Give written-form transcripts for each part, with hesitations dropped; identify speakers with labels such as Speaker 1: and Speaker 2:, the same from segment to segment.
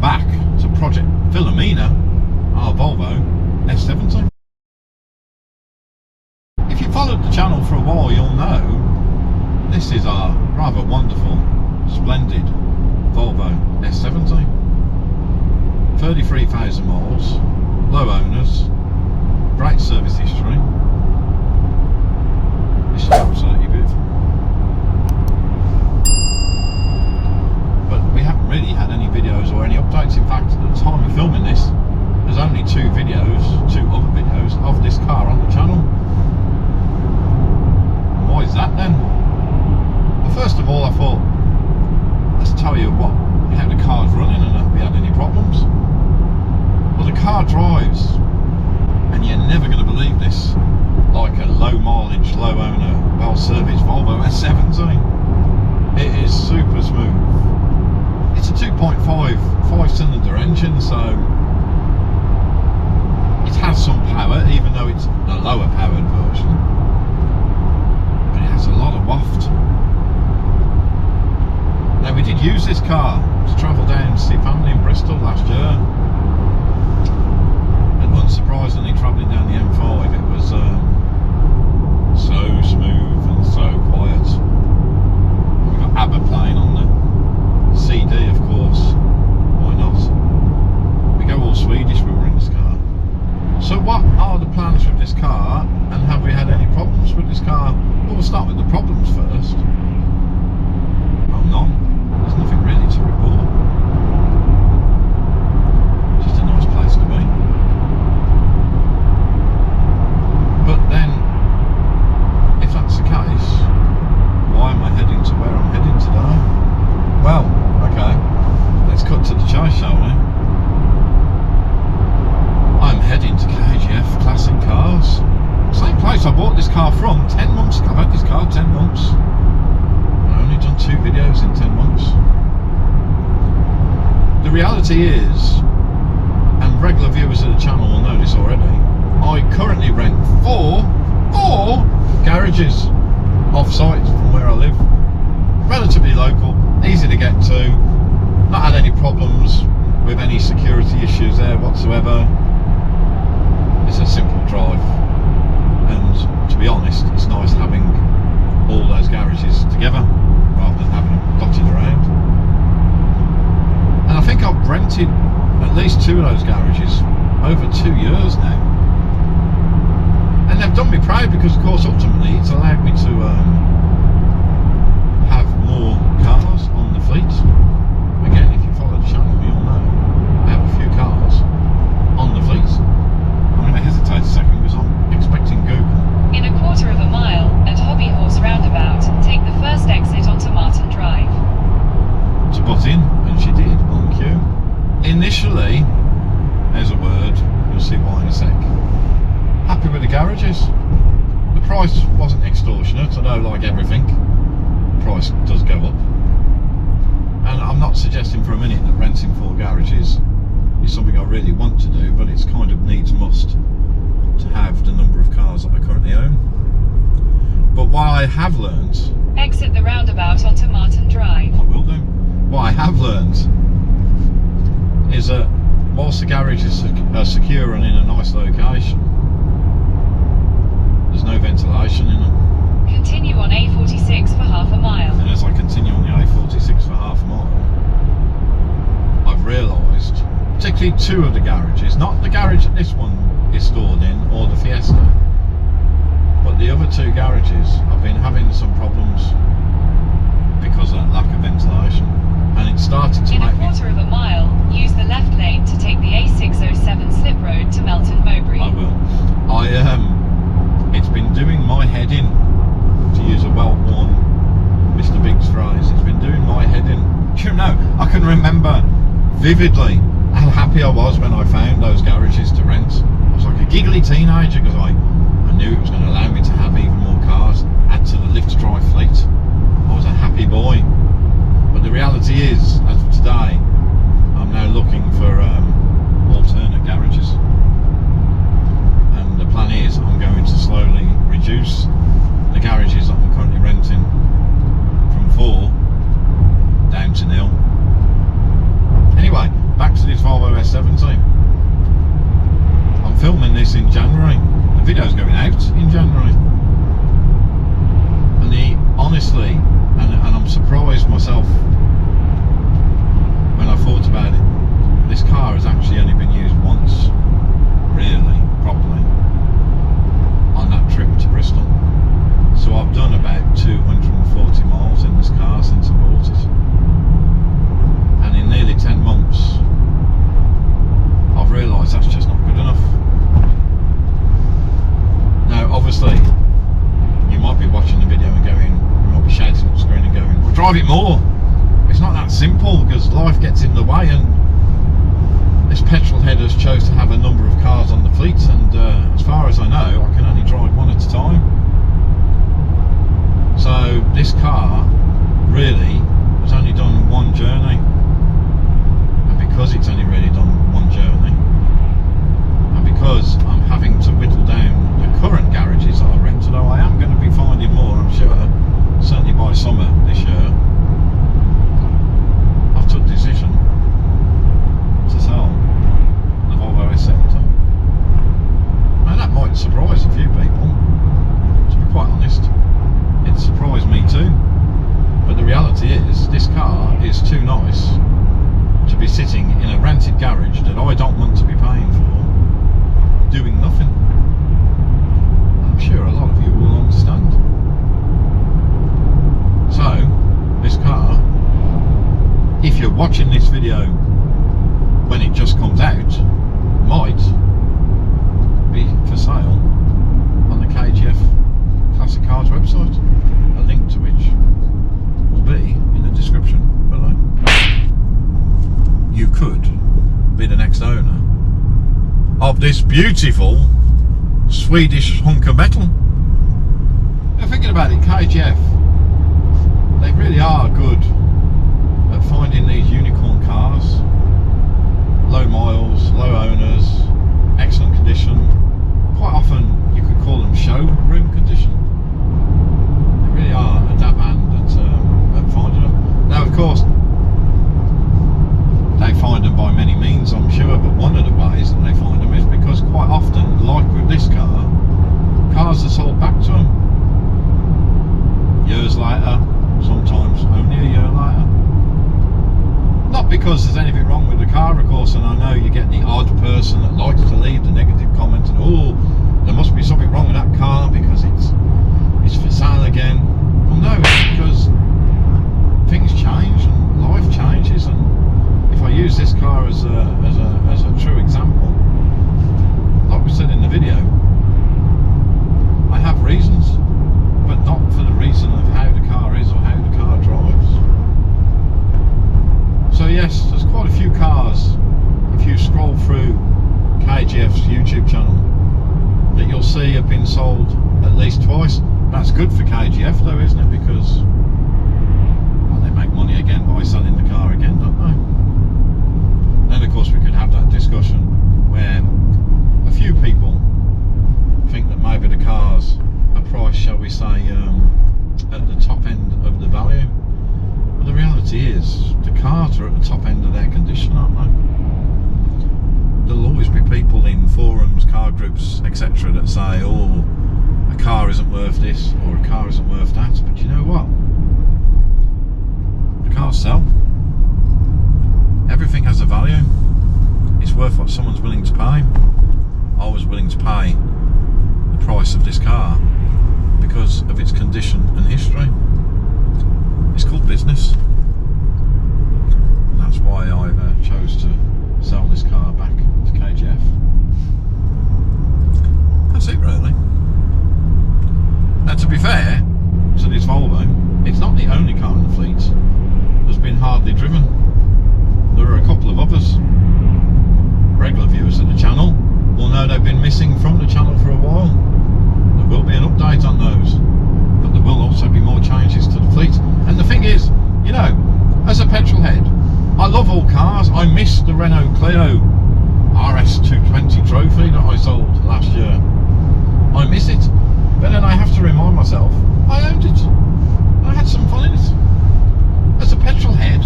Speaker 1: back to Project Philomena, our Volvo S70. If you followed the channel for a while, you'll know this is our rather wonderful, splendid Volvo S70. 33,000 miles, low owners, great service history. This is absolutely beautiful. But we haven't really had any videos or any updates. In fact, at the time of filming this, there's only two other videos of this car on the channel. Why is that then? Well, first of all, I thought, let's tell you how the car's running and if we had any problems. Well, the car drives, and you're never going to believe this, like a low mileage, low owner, well serviced Volvo S70. It is super smooth. It's a 2.5 5-cylinder engine, so it has some power, even though it's a lower powered version. But it has a lot of waft. Now, we did use this car to travel down to see family in Bristol last year. And unsurprisingly, travelling down the M5, it was so smooth and so quiet. We got ABBA playing on the CD, of course. Why not? We go all Swedish when we're in this car. So what are the plans with this car, and have we had any problems with this car? Well, we'll start with the problems first. Well, none. There's nothing really to report. Just a nice place to be. But then, if that's the case, why am I heading to where I'm heading today? Well, okay, let's cut to the chase, shall we? I'm heading to KGF Classic Cars. Same place I bought this car from 10 months ago. I've had this car 10 months. I've only done 2 videos in 10 months. The reality is, and regular viewers of the channel will know this already, I currently rent four garages off-site from where I live. Relatively local, easy to get to, not had any problems with any security issues there whatsoever. It's a simple drive, and to be honest, it's nice having all those garages together rather than having them dotted around. And I think I've rented at least 2 of those garages over 2 years now, and they've done me proud because, of course, ultimately it's allowed me to have more cars on the fleet. Again, if you follow the channel, you'll know I have a few cars on the fleet. I'm going to hesitate a second because I'm expecting Google.
Speaker 2: In a quarter of a mile, at Hobby Horse Roundabout, take the first exit onto Martin Drive.
Speaker 1: To butt in, and she did, on cue. Initially, there's a word, you'll see why in a sec. Happy with the garages. The price wasn't extortionate, I know, like everything, price does go up. And I'm not suggesting for a minute that renting 4 garages is something I really want to do, but it's kind of needs must to have the number of cars that I currently own. But what I have learned...
Speaker 2: Exit the roundabout onto Martin Drive.
Speaker 1: I will do. What I have learned is that whilst the garages are secure and in a nice location, there's no ventilation in them.
Speaker 2: Continue on A46 for half a mile.
Speaker 1: And as I continue on the A46 for half a mile, I've realised, particularly 2 of the garages, not the garage that this one is stored in, or the Fiesta, but the other 2 garages, I've been having some problems because of that lack of ventilation. And it started to
Speaker 2: In a quarter of a mile, use the left lane to take the A607 slip road to Melton Mowbray.
Speaker 1: I will. It's been doing my head in, to use a well-worn Mr. Biggs phrase. It's been doing my head in. Do you know, I can remember vividly how happy I was when I found those garages to rent. I was like a giggly teenager because I knew it was going to allow me to have even more cars, add to the lift drive fleet. I was a happy boy. But the reality is, as of today, I'm now looking for alternate garages. And the plan is I'm going to slowly reduce the garages that I'm currently renting from 4 down to 0. Anyway, back to gets in the way, and this petrol head has chose to have a number of cars on the fleet, and as far as I know, I can only drive one at a time. So this car really has only done one journey, and because it's only really done one journey, and because I'm having to whittle down the current garages that I rent, although I am going to be finding more, I'm sure, certainly by summer this year, I've took the decision to sell the Volvo S70. Now that might surprise a few people, to be quite honest. It surprised me too, but the reality is this car is too nice to be sitting in a rented garage that I don't want to be paying for, doing nothing. I'm sure a lot of you will understand. So this car, if you're watching this video when it just comes out, might be for sale on the KGF Classic Cars website, a link to which will be in the description below. You could be the next owner of this beautiful Swedish hunk of metal. Now thinking about it, KGF, they really are good at finding these unicorn cars, low miles, low owners, excellent condition. Quite often you could call them showroom condition. They really are a dab hand at finding them. Now of course they find them by many means, I'm sure, but one of the ways that they find them is because quite often, like with this car, cars are sold back to them years later, sometimes only a year later. Not because there's anything wrong with the car, of course, and I know you get the odd person that likes to leave the negative comment and, oh, there must be something wrong with that car because it's for sale again. Well no, it's because things change and life changes, and if I use this car as a true example, like we said in the video, I have reasons, but not for the reason of how the car is or how the car drives. So yes, there's quite a few cars, if you scroll through KGF's YouTube channel, that you'll see have been sold at least twice. That's good for KGF though, isn't it? Because, well, they make money again by selling the car again, don't they? Then of course we could have that discussion where a few people think that maybe the car's a price, shall we say, at the top end of the value. But the reality is the cars are at the top end of their condition, aren't they? There'll always be people in forums, car groups, etc. that say, oh, a car isn't worth this or a car isn't worth that, but you know what? The cars sell. Everything has a value. It's worth what someone's willing to pay. I was willing to pay the price of this car because of its condition and history. It's called business. And that's why I've chose to sell this car back to KGF. That's it really. Now to be fair to this Volvo, it's not the only car in the fleet that's been hardly driven. There are a couple of others. Regular viewers of the channel will know they've been missing from the channel for a while. There will be an update on those, but there will also be more changes to the fleet. And the thing is, you know, as a petrol head, I love all cars. I miss the Renault Clio RS220 trophy that I sold last year. I miss it, but then I have to remind myself I owned it. I had some fun in it. As a petrol head,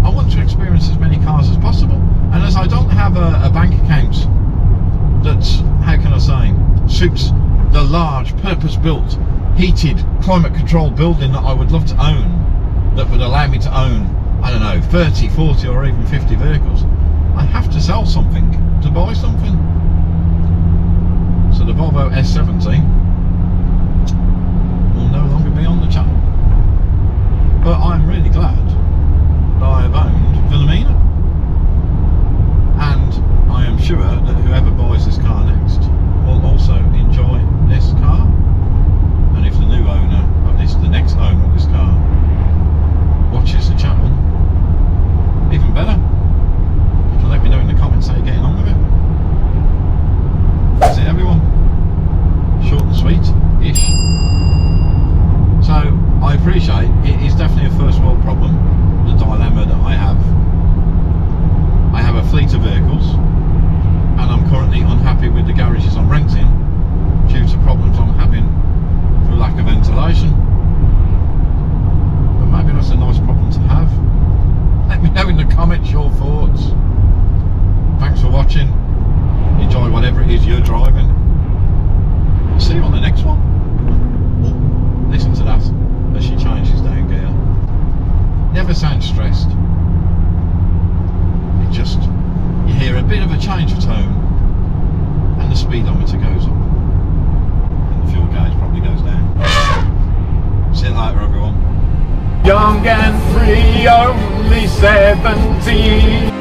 Speaker 1: I want to experience as many cars as possible, and as I don't have a bank account that, how can I say, suits the large purpose-built heated climate controlled building that I would love to own, that would allow me to own, I don't know, 30, 40 or even 50 vehicles, I have to sell something to buy something. So the Volvo S70 will no longer be on the channel, but I'm really glad that I have owned Wilhelmina, and I am sure that whoever buys this car next will also enjoy this car. And if the new owner of this, the next owner of this car, watches the channel, Young and free, only 17.